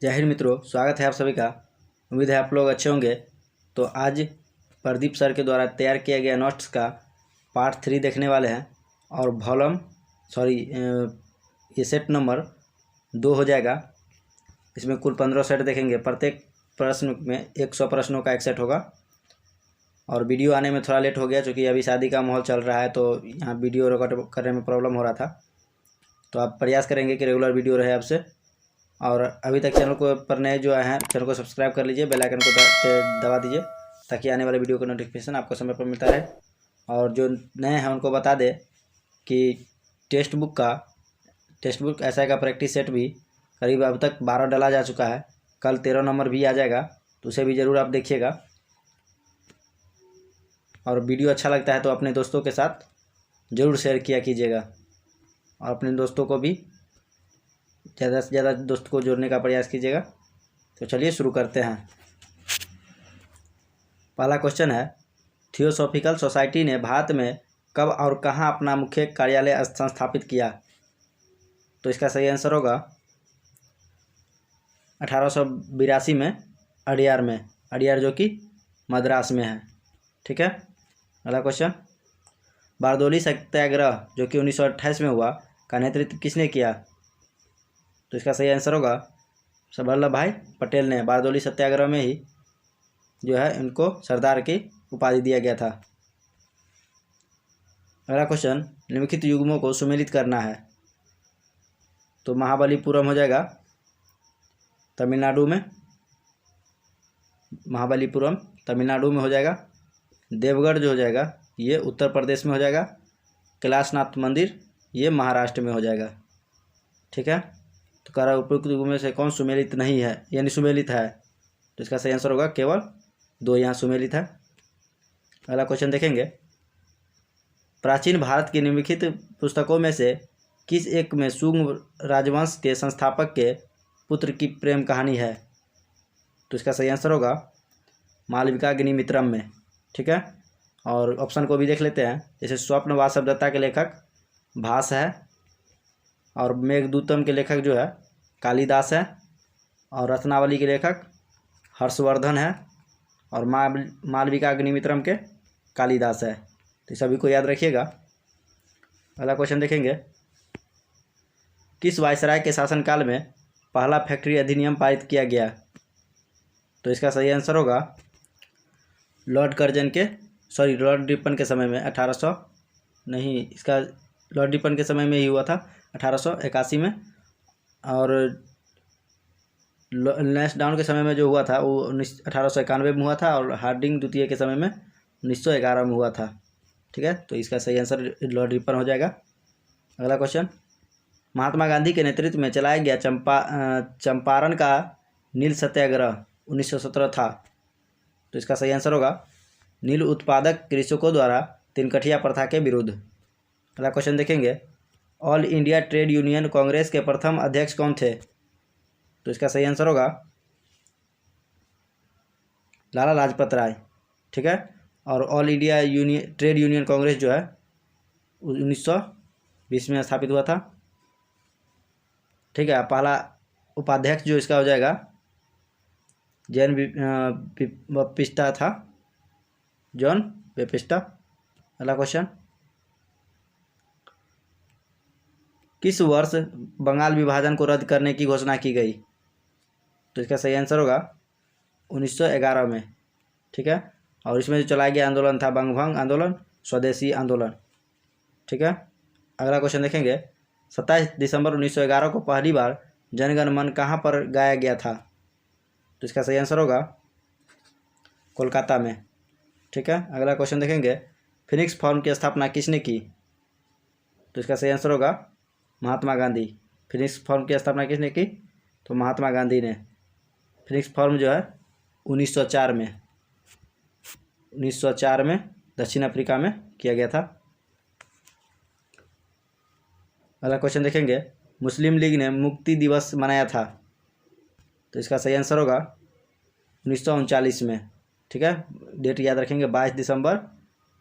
जय हिंद मित्रों, स्वागत है आप सभी का। उम्मीद है आप लोग अच्छे होंगे। तो आज प्रदीप सर के द्वारा तैयार किया गया नोट्स का पार्ट 3 देखने वाले हैं और ये सेट नंबर 2 हो जाएगा। इसमें कुल 15 सेट देखेंगे। प्रत्येक प्रश्न में 100 प्रश्नों का एक सेट होगा। और वीडियो आने में थोड़ा लेट हो गया क्योंकि अभी शादी का माहौल चल रहा है, तो यहाँ वीडियो रिकॉर्ड करने में प्रॉब्लम हो रहा था। तो आप प्रयास करेंगे कि रेगुलर वीडियो रहे आपसे। और अभी तक चैनल को पर नए जो आए हैं, चैनल को सब्सक्राइब कर लीजिए, बेल आइकन को दबा दीजिए ताकि आने वाले वीडियो का नोटिफिकेशन आपको समय पर मिलता रहे। और जो नए हैं उनको बता दें कि टेक्स्ट बुक ऐसा का प्रैक्टिस सेट भी करीब अब तक 12 डाला जा चुका है। कल 13 नंबर भी आ जाएगा, तो उसे भी ज़रूर आप देखिएगा। और वीडियो अच्छा लगता है तो अपने दोस्तों के साथ ज़रूर शेयर किया कीजिएगा और अपने दोस्तों को भी ज़्यादा से ज़्यादा दोस्त को जोड़ने का प्रयास कीजिएगा। तो चलिए शुरू करते हैं। पहला क्वेश्चन है, थियोसॉफिकल सोसाइटी ने भारत में कब और कहां अपना मुख्य कार्यालय संस्थापित किया? तो इसका सही आंसर होगा 1882 में अडियार जो कि मद्रास में है। ठीक है। अगला क्वेश्चन, बारदोली सत्याग्रह जो कि 1928 में हुआ का नेतृत्व किसने किया? तो इसका सही आंसर होगा सरदार वल्लभ भाई पटेल ने। बारदोली सत्याग्रह में ही जो है इनको सरदार की उपाधि दिया गया था। अगला क्वेश्चन, निम्नलिखित युग्मों को सुमेलित करना है। तो महाबलीपुरम हो जाएगा तमिलनाडु में, हो जाएगा। देवगढ़ जो हो जाएगा ये उत्तर प्रदेश में हो जाएगा। कैलाशनाथ मंदिर ये महाराष्ट्र में हो जाएगा। ठीक है। तो कह रहा उपयुक्त युग्मों में से कौन सुमेलित नहीं है, यानी सुमेलित है? तो इसका सही आंसर होगा केवल 2 यहाँ सुमेलित है। अगला क्वेश्चन देखेंगे, प्राचीन भारत की निम्नलिखित पुस्तकों में से किस एक में सुंग राजवंश के संस्थापक के पुत्र की प्रेम कहानी है? तो इसका सही आंसर होगा मालविकाग्निमित्रम में। ठीक है। और ऑप्शन को भी देख लेते हैं। जैसे स्वप्न वासवदत्ता के लेखक भास है, और मेघदूतम के लेखक जो है कालिदास है, और रत्नावली के लेखक हर्षवर्धन है, और मालविकाग्निमित्रम के कालिदास है। तो सभी को याद रखिएगा। अगला क्वेश्चन देखेंगे, किस वायसराय के शासनकाल में पहला फैक्ट्री अधिनियम पारित किया गया? तो इसका सही आंसर होगा लॉर्ड रिपन के समय में। लॉर्ड रिपन के समय में ही हुआ था 1881 में। और लैंस डाउन के समय में जो हुआ था वो 1891 में हुआ था, और हार्डिंग द्वितीय के समय में 1911 में हुआ था। ठीक है। तो इसका सही आंसर लॉर्ड रिपन हो जाएगा। अगला क्वेश्चन, महात्मा गांधी के नेतृत्व में चलाया गया चंपारण का नील सत्याग्रह 1917 था। तो इसका सही आंसर होगा नील उत्पादक कृषकों द्वारा तिनकठिया प्रथा के विरुद्ध। अगला क्वेश्चन देखेंगे, all India trade union Congress के प्रथम अध्यक्ष कौन थे? तो इसका सही आंसर होगा लाला लाजपत राय। ठीक है। और all India trade union Congress जो है 1920 में स्थापित हुआ था। ठीक है। पहला उपाध्यक्ष जो इसका हो जाएगा जॉन बेपिस्टा था, जॉन बेपिस्टा। अगला क्वेश्चन, किस वर्ष बंगाल विभाजन को रद्द करने की घोषणा की गई? तो इसका सही आंसर होगा 1911 में। ठीक है। और इसमें जो चलाया गया आंदोलन था बंगभंग आंदोलन, स्वदेशी आंदोलन। ठीक है। अगला क्वेश्चन देखेंगे, 27 दिसंबर 1911 को पहली बार जनगण मन कहाँ पर गाया गया था? तो इसका सही आंसर होगा कोलकाता में। ठीक है। अगला क्वेश्चन देखेंगे, फिनिक्स फॉर्म की स्थापना किसने की? तो इसका सही आंसर होगा महात्मा गांधी। फिनिक्स फॉर्म की स्थापना किसने की? तो महात्मा गांधी ने। फिनिक्स फॉर्म जो है 1904 में दक्षिण अफ्रीका में किया गया था। अगला क्वेश्चन देखेंगे, मुस्लिम लीग ने मुक्ति दिवस मनाया था। तो इसका सही आंसर होगा 1939 में। ठीक है। डेट याद रखेंगे 22 दिसंबर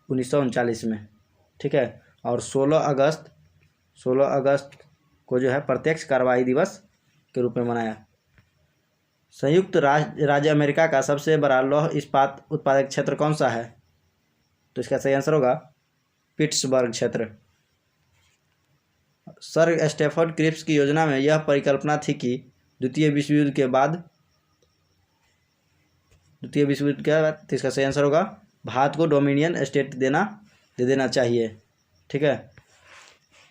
1939 में। ठीक है। और 16 अगस्त को जो है प्रत्यक्ष कार्रवाई दिवस के रूप में मनाया। संयुक्त राज्य अमेरिका का सबसे बड़ा लौह इस्पात उत्पादक क्षेत्र कौन सा है? तो इसका सही आंसर होगा पिट्सबर्ग क्षेत्र। सर स्टेफर्ड क्रिप्स की योजना में यह परिकल्पना थी कि द्वितीय विश्व युद्ध के बाद तो इसका सही आंसर होगा भारत को डोमिनियन स्टेट दे देना चाहिए। ठीक है।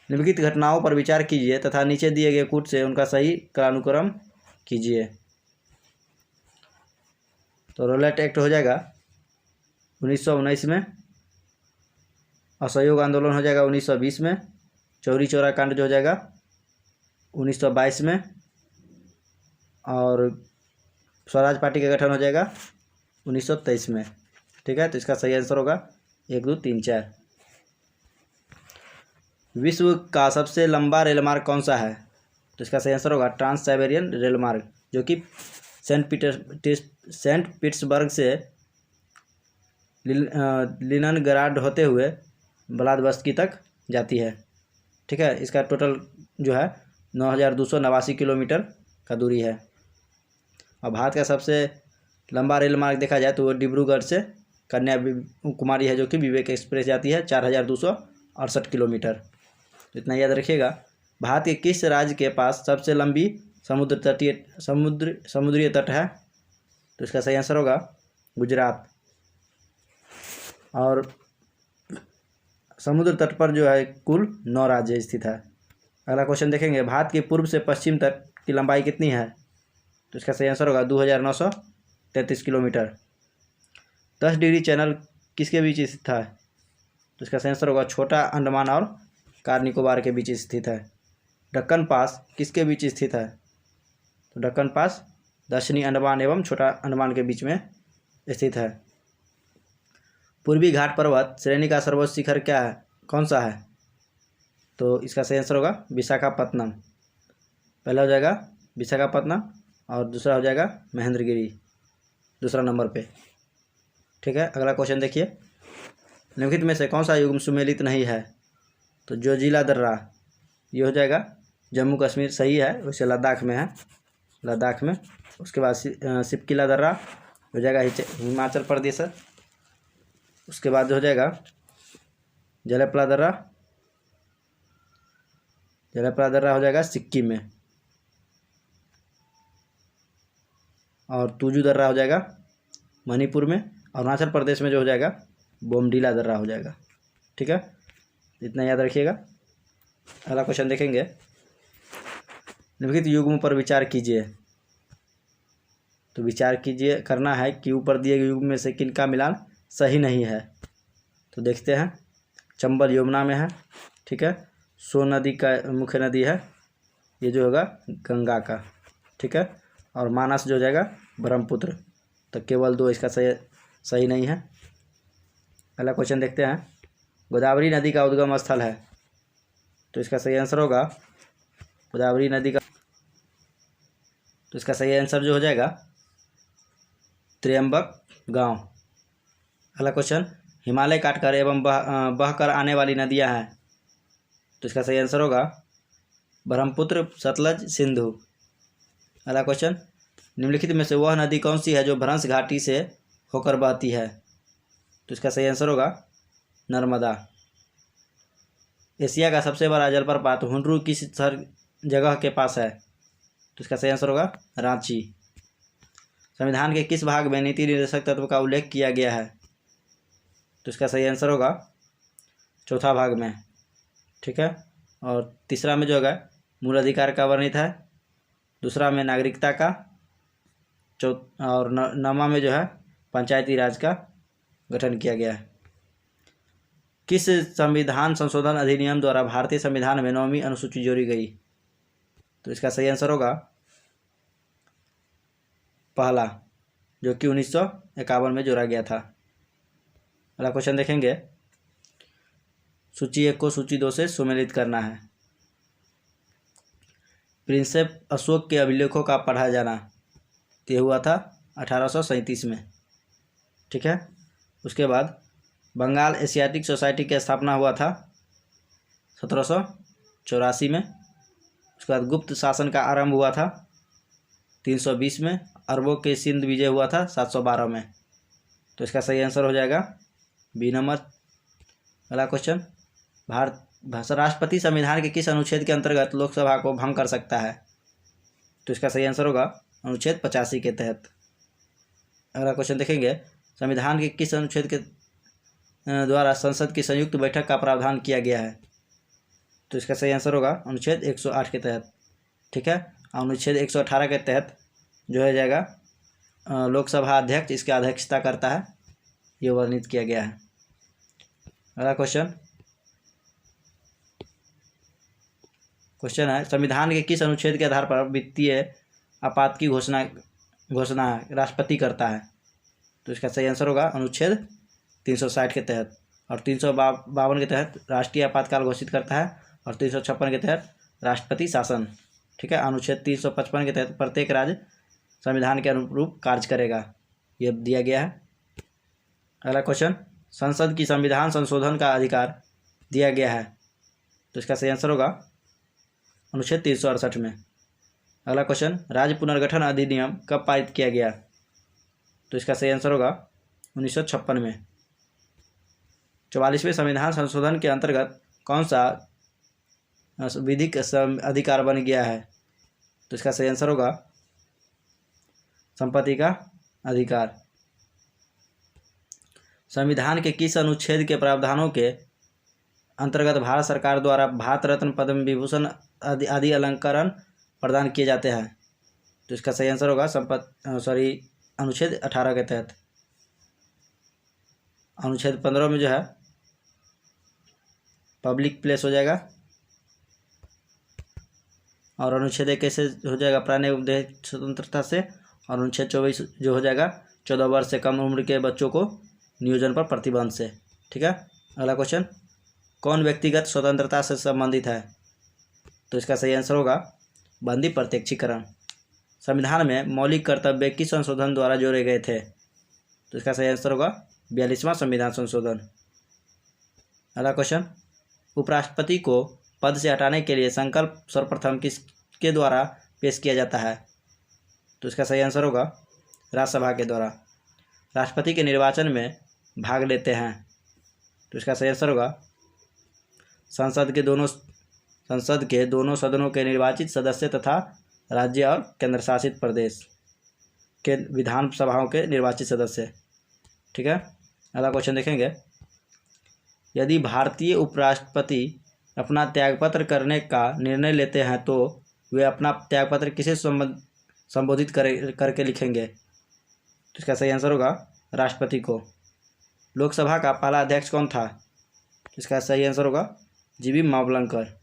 निम्नलिखित घटनाओं पर विचार कीजिए तथा नीचे दिए गए कूट से उनका सही क्रमानुक्रम कीजिए। तो रोलेट एक्ट हो जाएगा 1919 में, असहयोग आंदोलन हो जाएगा 1920 में, चौरी चौरा कांड जो हो जाएगा 1922 में, और स्वराज पार्टी का गठन हो जाएगा 1923 में। ठीक है। तो इसका सही आंसर होगा 1, 2, 3, 4। विश्व का सबसे लंबा रेल मार्ग कौन सा है? तो इसका सही आंसर होगा ट्रांस साइबेरियन रेल मार्ग, जो कि सेंट पीटर्सबर्ग से लिननग्राड होते हुए व्लादिवोस्टोक तक जाती है। ठीक है। इसका टोटल जो है 9289 किलोमीटर का दूरी है। और भारत का सबसे लंबा रेल मार्ग देखा जाए तो वो डिब्रूगढ़ से कन्याकुमारी है, जो कि विवेक एक्सप्रेस जाती है 4268 किलोमीटर। इतना याद रखिएगा। भारत के किस राज्य के पास सबसे लंबी समुद्रीय तट है? तो इसका सही आंसर होगा गुजरात। और समुद्र तट पर जो है कुल 9 राज्य स्थित है। अगला क्वेश्चन देखेंगे, भारत के पूर्व से पश्चिम तक की लंबाई कितनी है? तो इसका सही आंसर होगा 2933 किलोमीटर। 10 डिग्री चैनल किसके बीच स्थित है? तो इसका सही आंसर होगा छोटा अंडमान और कार निकोबार के बीच स्थित है। दक्कन पास किसके बीच स्थित है? तो दक्कन पास दक्षिणी अंडमान एवं छोटा अंडमान के बीच में स्थित है। पूर्वी घाट पर्वत श्रेणी का सर्वोच्च शिखर क्या है, कौन सा है? तो इसका सही आंसर होगा विशाखापत्तनम। पहला हो जाएगा विशाखापत्तनम और दूसरा हो जाएगा महेंद्रगिरी, दूसरा नंबर पे। ठीक है। अगला क्वेश्चन देखिए, निम्नलिखित में से कौन सा युग्म सुमेलित नहीं है? तो जोजिला दर्रा ये हो जाएगा जम्मू कश्मीर, सही है, वैसे लद्दाख में है, लद्दाख में। उसके बाद सिपकिला दर्रा हो जाएगा हिमाचल प्रदेश। उसके बाद हो जाएगा जलेपला दर्रा हो जाएगा सिक्किम में, और तुजू दर्रा हो जाएगा मणिपुर में, और अरुणाचल प्रदेश में जो हो जाएगा बोमडीला दर्रा हो जाएगा। ठीक है। इतना याद रखिएगा। अगला क्वेश्चन देखेंगे, निम्नलिखित युग्म पर विचार कीजिए। तो विचार कीजिए करना है कि ऊपर दिए गए युग्म में से किनका मिलान सही नहीं है। तो देखते हैं, चंबल यमुना में है। ठीक है। सोन नदी का मुख्य नदी है, ये जो होगा गंगा का। ठीक है। और मानस जो हो जाएगा ब्रह्मपुत्र। तो केवल 2 इसका सही नहीं है। अगला क्वेश्चन देखते हैं, गोदावरी नदी का उद्गम स्थल है। तो इसका सही आंसर होगा गोदावरी नदी का, तो इसका सही आंसर जो हो जाएगा त्र्यंबक गांव। अगला क्वेश्चन, हिमालय काटकर एवं बहकर आने वाली नदियां हैं। तो इसका सही आंसर होगा ब्रह्मपुत्र, सतलज, सिंधु। अगला क्वेश्चन, निम्नलिखित में से वह नदी कौन सी है जो भ्रंश घाटी से होकर बहती है? तो इसका सही आंसर होगा नर्मदा। एशिया का सबसे बड़ा जलप्रपात हुंड्रू किस जगह के पास है? तो इसका सही आंसर होगा रांची। संविधान के किस भाग में नीति निर्देशक तत्व का उल्लेख किया गया है? तो इसका सही आंसर होगा चौथा भाग में। ठीक है। और तीसरा में जो होगा मूल अधिकार का वर्णित है, दूसरा में नागरिकता का, और नौवां में जो है पंचायती राज का गठन किया गया है। किस संविधान संशोधन अधिनियम द्वारा भारतीय संविधान में 9वीं अनुसूची जोड़ी गई? तो इसका सही आंसर होगा पहला, जो कि 1951 में जोड़ा गया था। अगला क्वेश्चन देखेंगे, सूची 1 को सूची 2 से सुमेलित करना है। प्रिंसेप अशोक के अभिलेखों का पढ़ा जाना ये हुआ था 1837 में। ठीक है। उसके बाद बंगाल एशियाटिक सोसाइटी की स्थापना हुआ था 1784 में। उसके बाद गुप्त शासन का आरंभ हुआ था 320 में, अरबों के सिंध विजय हुआ था 712 में। तो इसका सही आंसर हो जाएगा बी नंबर। अगला क्वेश्चन, राष्ट्रपति संविधान के किस अनुच्छेद के अंतर्गत लोकसभा को भंग कर सकता है? तो इसका सही आंसर होगा अनुच्छेद 85 के तहत। अगला क्वेश्चन देखेंगे, संविधान के किस अनुच्छेद के द्वारा संसद की संयुक्त बैठक का प्रावधान किया गया है? तो इसका सही आंसर होगा अनुच्छेद 108 के तहत। ठीक है, अनुच्छेद 118 के तहत जो है जाएगा लोकसभा अध्यक्ष इसकी अध्यक्षता करता है, ये वर्णित किया गया है। अगला क्वेश्चन है, संविधान के किस अनुच्छेद के आधार पर वित्तीय आपात की घोषणा राष्ट्रपति करता है? तो इसका सही आंसर होगा अनुच्छेद 360 के तहत, और 352 के तहत राष्ट्रीय आपातकाल घोषित करता है, और 356 के तहत राष्ट्रपति शासन। ठीक है, अनुच्छेद 355 के तहत प्रत्येक राज्य संविधान के अनुरूप कार्य करेगा, यह दिया गया है। अगला क्वेश्चन, संसद की संविधान संशोधन का अधिकार दिया गया है? तो इसका सही आंसर होगा अनुच्छेद 368 में। अगला क्वेश्चन, राज्य पुनर्गठन अधिनियम कब पारित किया गया? तो इसका सही आंसर होगा 1956 में। 44वें संविधान संशोधन के अंतर्गत कौन सा विधिक अधिकार बन गया है? तो इसका सही आंसर होगा संपत्ति का अधिकार। संविधान के किस अनुच्छेद के प्रावधानों के अंतर्गत भारत सरकार द्वारा भारत रत्न, पद्म विभूषण आदि अलंकरण प्रदान किए जाते हैं? तो इसका सही आंसर होगा अनुच्छेद 18 के तहत। अनुच्छेद 15 में जो है पब्लिक प्लेस हो जाएगा, और अनुच्छेद 21 से हो जाएगा प्राणी उपदेश स्वतंत्रता से, और अनुच्छेद 24 जो हो जाएगा 14 वर्ष से कम उम्र के बच्चों को नियोजन पर प्रतिबंध से। ठीक है, अगला क्वेश्चन, कौन व्यक्तिगत स्वतंत्रता से संबंधित है? तो इसका सही आंसर होगा बंदी प्रत्यक्षीकरण। संविधान में मौलिक कर्तव्य किस संशोधन द्वारा जोड़े गए थे? तो इसका सही आंसर होगा 42वां संविधान संशोधन। अगला क्वेश्चन, उपराष्ट्रपति को पद से हटाने के लिए संकल्प सर्वप्रथम किसके द्वारा पेश किया जाता है? तो इसका सही आंसर होगा राज्यसभा के द्वारा। राष्ट्रपति के निर्वाचन में भाग लेते हैं? तो इसका सही आंसर होगा संसद के दोनों सदनों के निर्वाचित सदस्य तथा राज्य और केंद्र शासित प्रदेश के विधानसभाओं के निर्वाचित सदस्य। ठीक है, अगला क्वेश्चन देखेंगे, यदि भारतीय उपराष्ट्रपति अपना त्यागपत्र करने का निर्णय लेते हैं तो वे अपना त्यागपत्र किसे संबोधित करके लिखेंगे? तो इसका सही आंसर होगा राष्ट्रपति को। लोकसभा का पहला अध्यक्ष कौन था? तो इसका सही आंसर होगा जीबी मावलंकर।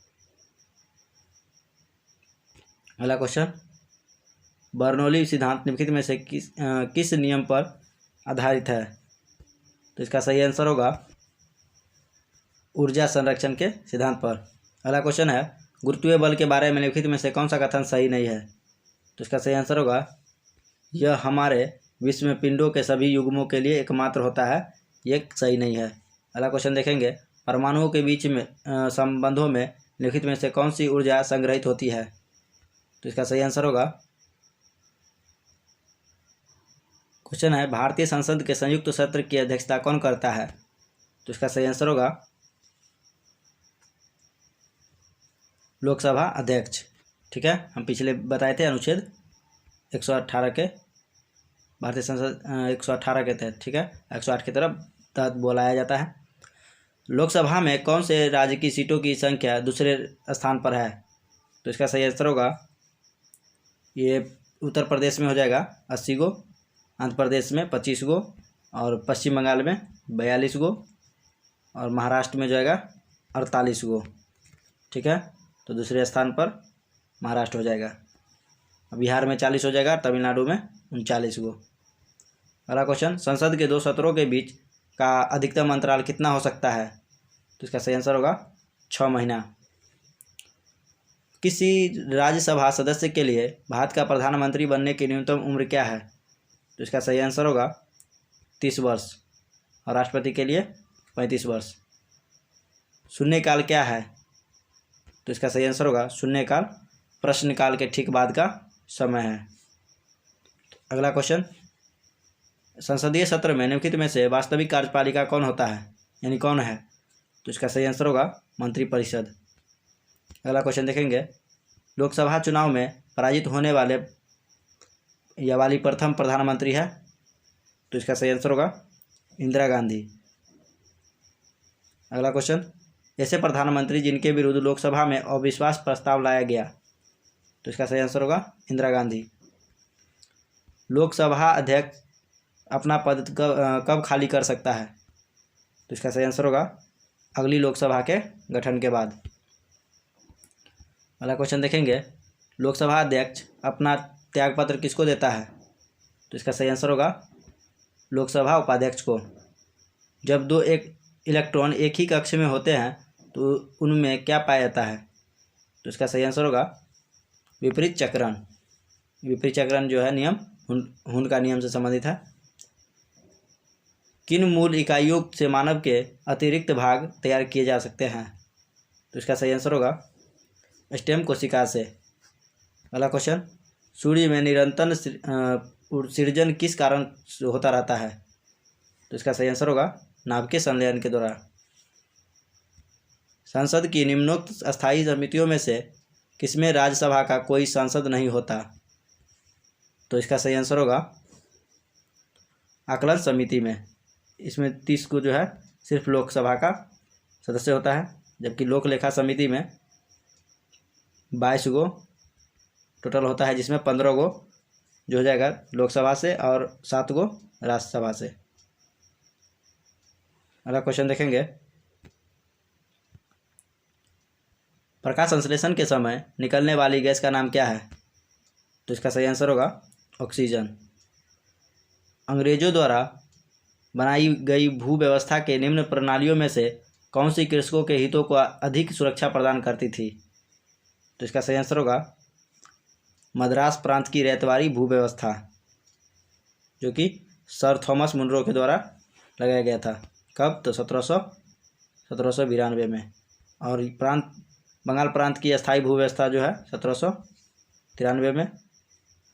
अगला क्वेश्चन, बर्नौली सिद्धांत निम्नलिखित में से किस नियम पर आधारित है? तो इसका सही आंसर होगा ऊर्जा संरक्षण के सिद्धांत पर। अगला क्वेश्चन है, गुरुत्वीय बल के बारे में निम्नलिखित में से कौन सा कथन सही नहीं है? तो इसका सही आंसर होगा यह हमारे विश्व में पिंडों के सभी युग्मों के लिए एकमात्र होता है, ये सही नहीं है। अगला क्वेश्चन देखेंगे, परमाणुओं के बीच में संबंधों में निम्नलिखित में से कौन सी ऊर्जा संग्रहित होती है? तो इसका सही आंसर होगा, क्वेश्चन है, भारतीय संसद के संयुक्त सत्र की अध्यक्षता कौन करता है? तो इसका सही आंसर होगा लोकसभा अध्यक्ष। ठीक है, हम पिछले बताए थे अनुच्छेद 118 के भारतीय संसद 118 के तहत। ठीक है, 108 की तरफ तहत बुलाया जाता है। लोकसभा में कौन से राज्य की सीटों की संख्या दूसरे स्थान पर है? तो इसका सही आंसर होगा ये उत्तर प्रदेश में हो जाएगा 80 गो, आंध्र प्रदेश में 25 गो, और पश्चिम बंगाल में 42 गो, और महाराष्ट्र में जाएगा 48 गो। ठीक है, तो दूसरे स्थान पर महाराष्ट्र हो जाएगा, बिहार में 40 हो जाएगा, तमिलनाडु में 39 गो। अगला क्वेश्चन, संसद के 2 सत्रों के बीच का अधिकतम अंतराल कितना हो सकता है? तो इसका सही आंसर होगा 6 महीना। किसी राज्यसभा सदस्य के लिए भारत का प्रधानमंत्री बनने की न्यूनतम उम्र क्या है? तो इसका सही आंसर होगा 30 वर्ष, और राष्ट्रपति के लिए 35 वर्ष। शून्यकाल क्या है? तो इसका सही आंसर होगा शून्यकाल प्रश्नकाल के ठीक बाद का समय है। अगला क्वेश्चन, संसदीय सत्र में निम्नलिखित में से वास्तविक कार्यपालिका कौन होता है, यानी कौन है? तो इसका सही आंसर होगा मंत्रिपरिषद। अगला क्वेश्चन देखेंगे, लोकसभा चुनाव में पराजित होने वाले या वाली प्रथम प्रधानमंत्री है? तो इसका सही आंसर होगा इंदिरा गांधी। अगला क्वेश्चन, ऐसे प्रधानमंत्री जिनके विरुद्ध लोकसभा में अविश्वास प्रस्ताव लाया गया? तो इसका सही आंसर होगा इंदिरा गांधी। लोकसभा अध्यक्ष अपना पद कब खाली कर सकता है? तो इसका सही आंसर होगा अगली लोकसभा के गठन के बाद। अगला क्वेश्चन देखेंगे, लोकसभा अध्यक्ष अपना त्यागपत्र किसको देता है? तो इसका सही आंसर होगा लोकसभा उपाध्यक्ष को। जब दो एक इलेक्ट्रॉन एक ही कक्ष में होते हैं तो उनमें क्या पाया जाता है? तो इसका सही आंसर होगा विपरीत चक्रण। विपरीत चक्रण जो है नियम हुन का नियम से संबंधित है। किन मूल इकाइयों से मानव के अतिरिक्त भाग तैयार किए जा सकते हैं? तो इसका सही आंसर होगा स्टेम कोशिका से। अगला क्वेश्चन, सूर्य में निरंतर सृजन किस कारण होता रहता है? तो इसका सही आंसर होगा नाभिकीय संलयन के द्वारा। संसद की निम्नोक्त स्थायी समितियों में से किसमें राज्यसभा का कोई सांसद नहीं होता? तो इसका सही आंसर होगा आकलन समिति में। इसमें 30 को जो है सिर्फ लोकसभा का सदस्य होता है, जबकि लोक लेखा समिति में 22 गो टोटल होता है, जिसमें 15 गो जो हो जाएगा लोकसभा से और 7 गो राज्यसभा से। अगला क्वेश्चन देखेंगे, प्रकाश संश्लेषण के समय निकलने वाली गैस का नाम क्या है? तो इसका सही आंसर होगा ऑक्सीजन। अंग्रेजों द्वारा बनाई गई भू व्यवस्था के निम्न प्रणालियों में से कौन सी कृषकों के हितों को अधिक सुरक्षा प्रदान करती थी? तो इसका सही आंसर होगा मद्रास प्रांत की रैयतवारी भू व्यवस्था, जो कि सर थॉमस मुनरो के द्वारा लगाया गया था। कब? तो 1792 में। और बंगाल प्रांत की अस्थायी भू व्यवस्था जो है 1793 में।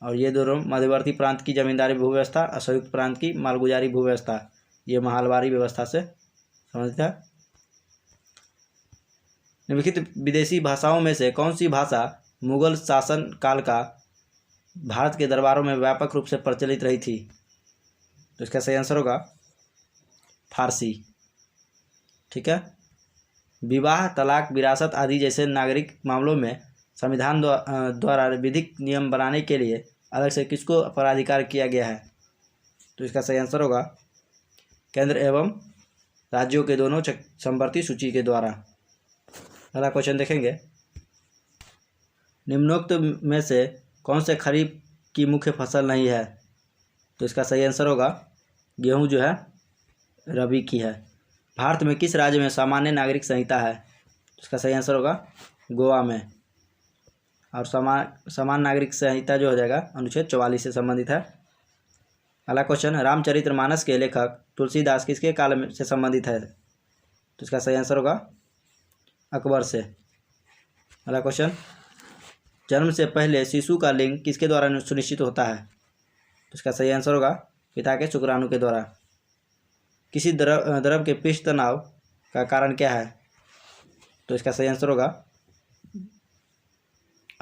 और ये दोनों मध्यवर्ती प्रांत की जमींदारी भू व्यवस्था और संयुक्त प्रांत की मालगुजारी भू व्यवस्था, ये महालवारी व्यवस्था से संबंधित है। निम्नलिखित विदेशी भाषाओं में से कौन सी भाषा मुगल शासन काल का भारत के दरबारों में व्यापक रूप से प्रचलित रही थी? तो इसका सही आंसर होगा फारसी। ठीक है। विवाह, तलाक, विरासत आदि जैसे नागरिक मामलों में संविधान द्वारा विधिक नियम बनाने के लिए अलग से किसको पराधिकार किया गया है? तो इसका सही आंसर होगा केंद्र एवं राज्यों के दोनों समवर्ती सूची के द्वारा। अगला क्वेश्चन देखेंगे, निम्नोक्त में से कौन से खरीफ की मुख्य फसल नहीं है? तो इसका सही आंसर होगा गेहूं जो है रबी की है। भारत में किस राज्य में सामान्य नागरिक संहिता है? इसका सही आंसर होगा गोवा में। और समान नागरिक संहिता जो हो जाएगा अनुच्छेद 44 से संबंधित है। अगला क्वेश्चन, रामचरितमानस के लेखक तुलसीदास किसके काल में से संबंधित है? तो इसका सही आंसर होगा अकबर से। अगला क्वेश्चन, जन्म से पहले शिशु का लिंग किसके द्वारा सुनिश्चित होता है? तो इसका सही आंसर होगा पिता के शुक्राणु के द्वारा। किसी द्रव के पृष्ठ तनाव का कारण क्या है? तो इसका सही आंसर होगा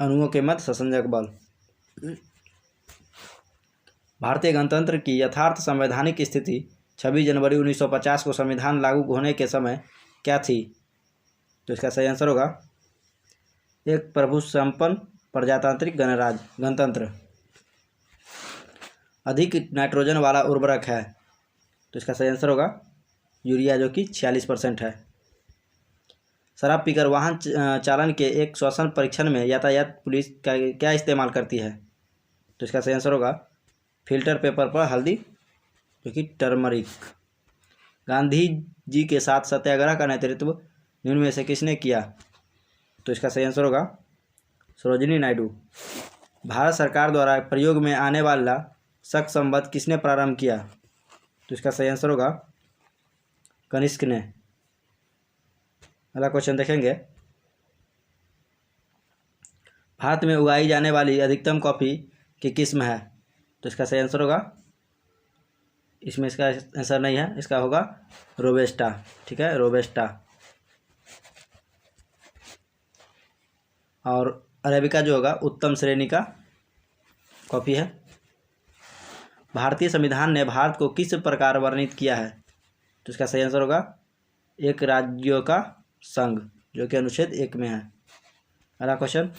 अणुओं के मध्य संसंजक बल। भारतीय गणतंत्र की यथार्थ संवैधानिक स्थिति 26 जनवरी 1950 को संविधान लागू होने के समय क्या थी? तो इसका सही आंसर होगा एक प्रभु संपन्न प्रजातांत्रिक गणतंत्र। अधिक नाइट्रोजन वाला उर्वरक है? तो इसका सही आंसर होगा यूरिया, जो कि 46% है। शराब पीकर वाहन चालन के एक श्वसन परीक्षण में यातायात पुलिस का क्या इस्तेमाल करती है? तो इसका सही आंसर होगा फिल्टर पेपर पर हल्दी, जो कि टर्मरिक। गांधी जी के साथ सत्याग्रह का नेतृत्व निम्न में से किसने किया? तो इसका सही आंसर होगा सरोजिनी नायडू। भारत सरकार द्वारा प्रयोग में आने वाला शक संवत किसने प्रारंभ किया? तो इसका सही आंसर होगा कनिष्क ने। अगला क्वेश्चन देखेंगे, भारत में उगाई जाने वाली अधिकतम कॉफ़ी की किस्म है? तो इसका सही आंसर होगा, इसमें इसका आंसर नहीं है, इसका होगा रोबेस्टा। ठीक है, रोबेस्टा। और अरेबिका जो होगा उत्तम श्रेणी का कॉफी है। भारतीय संविधान ने भारत को किस प्रकार वर्णित किया है? तो इसका सही आंसर होगा एक राज्यों का संघ, जो कि अनुच्छेद 1 में है। अगला क्वेश्चन,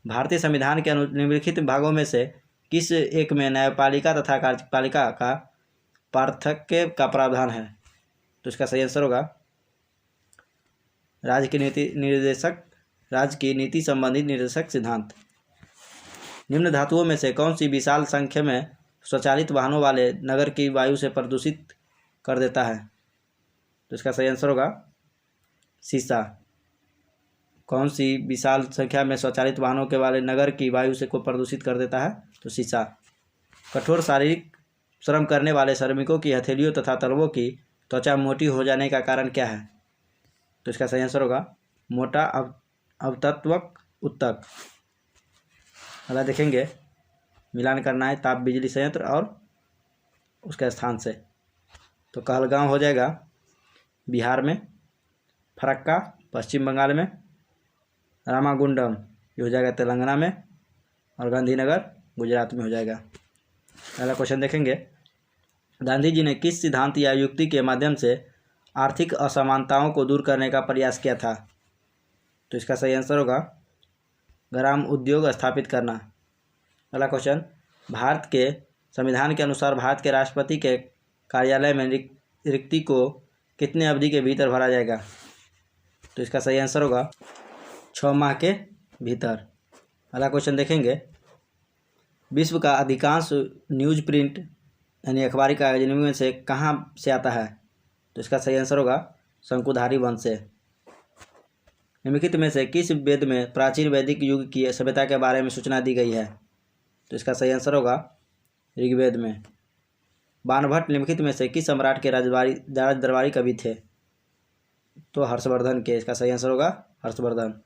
भारतीय संविधान के निम्नलिखित भागों में से किस एक में न्यायपालिका तथा कार्यपालिका का पार्थक्य का प्रावधान है? तो इसका सही आंसर होगा राज्य की नीति संबंधी निर्देशक सिद्धांत। निम्न धातुओं में से कौन सी विशाल संख्या में स्वचालित वाहनों वाले नगर की वायु से प्रदूषित कर देता है? तो इसका सही आंसर होगा सीसा। कौन सी विशाल संख्या में स्वचालित वाहनों के वाले नगर की वायु से को प्रदूषित कर देता है? तो सीसा। कठोर शारीरिक श्रम करने वाले श्रमिकों की हथेलियों तथा तलवों की त्वचा मोटी हो जाने का कारण क्या है? तो इसका सही आंसर होगा मोटा अवतत्वक उत्तक। अगला देखेंगे, मिलान करना है ताप बिजली संयंत्र और उसके स्थान से। तो कहलगांव हो जाएगा बिहार में, फरक्का पश्चिम बंगाल में, रामागुंडम ये हो जाएगा तेलंगाना में, और गांधीनगर गुजरात में हो जाएगा। अगला क्वेश्चन देखेंगे, गांधी जी ने किस सिद्धांत या युक्ति के माध्यम से आर्थिक असमानताओं को दूर करने का प्रयास किया था? तो इसका सही आंसर होगा ग्राम उद्योग स्थापित करना। अगला क्वेश्चन, भारत के संविधान के अनुसार भारत के राष्ट्रपति के कार्यालय में रिक्ति को कितने अवधि के भीतर भरा जाएगा? तो इसका सही आंसर होगा 6 माह के भीतर। अगला क्वेश्चन देखेंगे, विश्व का अधिकांश न्यूज प्रिंट यानी अखबारी कागज में से कहाँ से आता है? तो इसका सही आंसर होगा शंकुधारी वंश से। निम्नलिखित में से किस वेद में प्राचीन वैदिक युग की सभ्यता के बारे में सूचना दी गई है? तो इसका सही आंसर होगा ऋग्वेद में। बाणभट्ट निम्नलिखित में से किस सम्राट के राज दरबारी कवि थे? तो हर्षवर्धन के। इसका सही आंसर होगा हर्षवर्धन।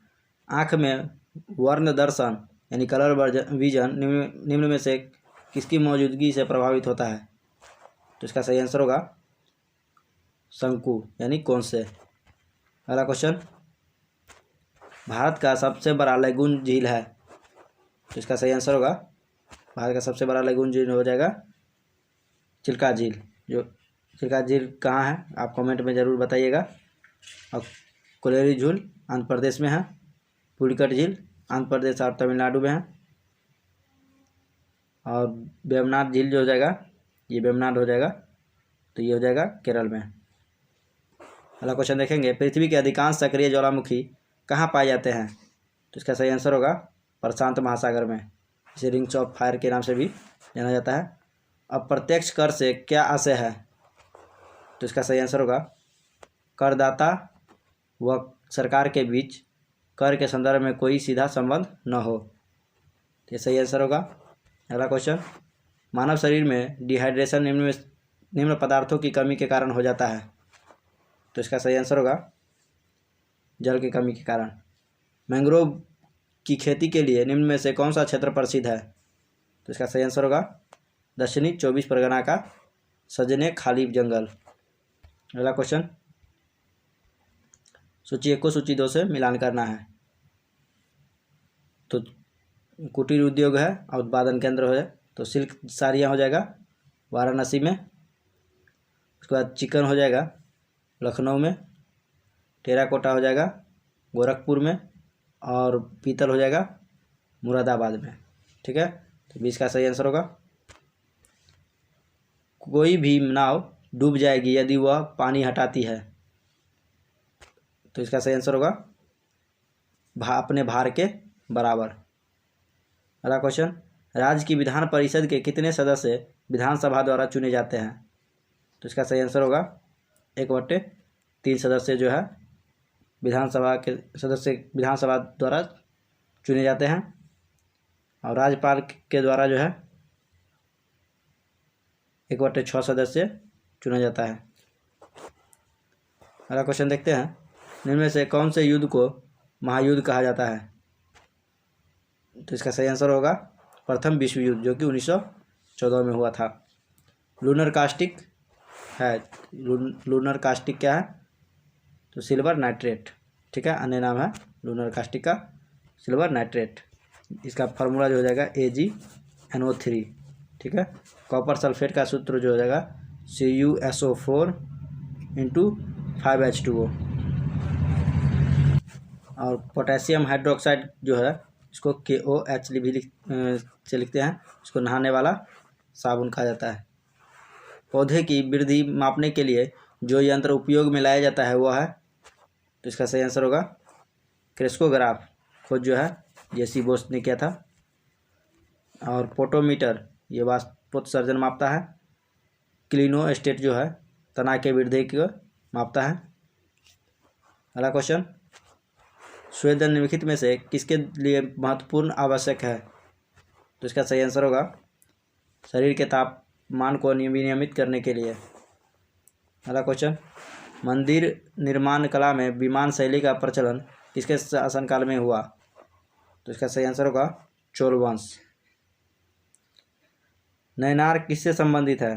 आँख में वर्ण दर्शन यानी कलर विजन निम्न में से किसकी मौजूदगी से प्रभावित होता है? तो इसका सही आंसर होगा शंकु यानी कोन से। अगला क्वेश्चन, भारत का सबसे बड़ा लैगून झील है? तो इसका सही आंसर होगा भारत का सबसे बड़ा लैगून झील हो जाएगा चिल्का झील। जो चिल्का झील कहाँ है आप कमेंट में ज़रूर बताइएगा। और कोलेरी झील आंध्र प्रदेश में है, पुलिकट झील आंध्र प्रदेश और तमिलनाडु में है, और वेम्बनाड झील जो हो जाएगा ये वेम्बनाड हो जाएगा, तो ये हो जाएगा केरल में। अगला क्वेश्चन देखेंगे, पृथ्वी के अधिकांश सक्रिय ज्वालामुखी कहाँ पाए जाते हैं? तो इसका सही आंसर होगा प्रशांत महासागर में, इसे रिंग्स ऑफ फायर के नाम से भी जाना जाता है। अप्रत्यक्ष कर से क्या आशय है? तो इसका सही आंसर होगा करदाता व सरकार के बीच कर के संदर्भ में कोई सीधा संबंध न हो, तो ये सही आंसर होगा। अगला क्वेश्चन, मानव शरीर में डिहाइड्रेशन निम्न पदार्थों की कमी के कारण हो जाता है? तो इसका सही आंसर होगा जल की कमी के कारण। मैंग्रोव की खेती के लिए निम्न में से कौन सा क्षेत्र प्रसिद्ध है? तो इसका सही आंसर होगा दक्षिणी 24 परगना का सजने खाली जंगल। अगला क्वेश्चन, सूची 1 को सूची 2 से मिलान करना है। तो कुटीर उद्योग है और उत्पादन केंद्र है, तो सिल्क साड़ियाँ हो जाएगा वाराणसी में। उसके बाद चिकन हो जाएगा लखनऊ में, टेराकोटा हो जाएगा गोरखपुर में, और पीतल हो जाएगा मुरादाबाद में। ठीक है, तो 20 का सही आंसर होगा। कोई भी नाव डूब जाएगी यदि वह पानी हटाती है, तो इसका सही आंसर होगा अपने भार के बराबर। अगला क्वेश्चन, राज्य की विधान परिषद के कितने सदस्य विधानसभा द्वारा चुने जाते हैं? तो इसका सही आंसर होगा 1/3 सदस्य जो है विधानसभा के सदस्य विधानसभा द्वारा चुने जाते हैं, और राज्यपाल के द्वारा जो है 1/6 सदस्य चुना जाता है। अगला क्वेश्चन देखते हैं, निम्न में से कौन से युद्ध को महायुद्ध कहा जाता है? तो इसका सही आंसर होगा प्रथम विश्व युद्ध, जो कि 14 में हुआ था। लूनर कास्टिक है, लूनर कास्टिक क्या है? तो सिल्वर नाइट्रेट, ठीक है, अन्य नाम है लूनर कास्टिक का सिल्वर नाइट्रेट। इसका फार्मूला जो हो जाएगा AgNO3, ठीक है। कॉपर सल्फेट का सूत्र जो हो जाएगा CuSO4 × 5H2O। और पोटेशियम हाइड्रोक्साइड जो है इसको KOH भी से लिखते हैं, इसको नहाने वाला साबुन कहा जाता है। पौधे की वृद्धि मापने के लिए जो यंत्र उपयोग में लाया जाता है वह है, तो इसका सही आंसर होगा क्रेस्कोग्राफ, खोज जो है JC बोस ने किया था। और पोटोमीटर ये वाष्पोत्सर्जन मापता है। क्लिनोस्टेट जो है तना के वृद्धि को मापता है। अगला क्वेश्चन, स्वेदन निम्नलिखित में से किसके लिए महत्वपूर्ण आवश्यक है? तो इसका सही आंसर होगा शरीर के तापमान को विनियमित करने के लिए। अगला क्वेश्चन, मंदिर निर्माण कला में विमान शैली का प्रचलन किसके शासनकाल में हुआ? तो इसका सही आंसर होगा चोल वंश। नैनार किससे संबंधित है?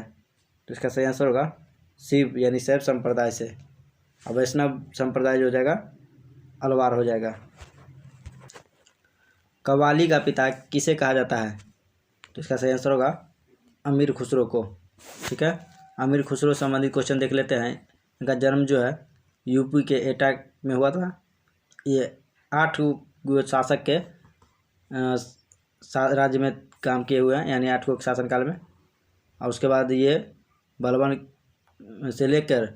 तो इसका सही आंसर होगा शिव यानी शैव संप्रदाय से। और वैष्णव संप्रदाय जो हो जाएगा अलवार हो जाएगा। कव्वाली का पिता किसे कहा जाता है? तो इसका सही आंसर होगा अमीर खुसरो को, ठीक है। अमीर खुसरो संबंधित क्वेश्चन देख लेते हैं। इनका जन्म जो है यूपी के एटा में हुआ था। ये 8 शासक के राज्य में काम किए हुए हैं, यानी 8 को शासनकाल में। और उसके बाद ये बलबन से लेकर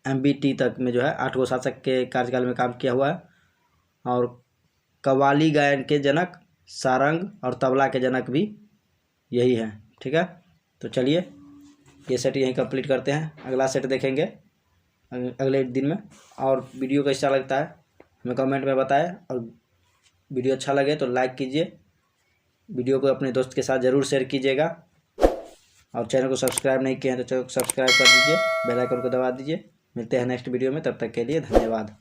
MBT तक में जो है 8 को शासक के कार्यकाल में काम किया हुआ है। और कव्वाली गायन के जनक, सारंग और तबला के जनक भी यही हैं, ठीक है। तो चलिए ये सेट यहीं कंप्लीट करते हैं, अगला सेट देखेंगे अगले दिन में। और वीडियो कैसा लगता है हमें कमेंट में बताएं, और वीडियो अच्छा लगे तो लाइक कीजिए, वीडियो को अपने दोस्त के साथ ज़रूर शेयर कीजिएगा। और चैनल को सब्सक्राइब नहीं किए हैं तो चैनल को सब्सक्राइब कर दीजिए, बेल आइकन को दबा दीजिए। मिलते हैं नेक्स्ट वीडियो में, तब तक के लिए धन्यवाद।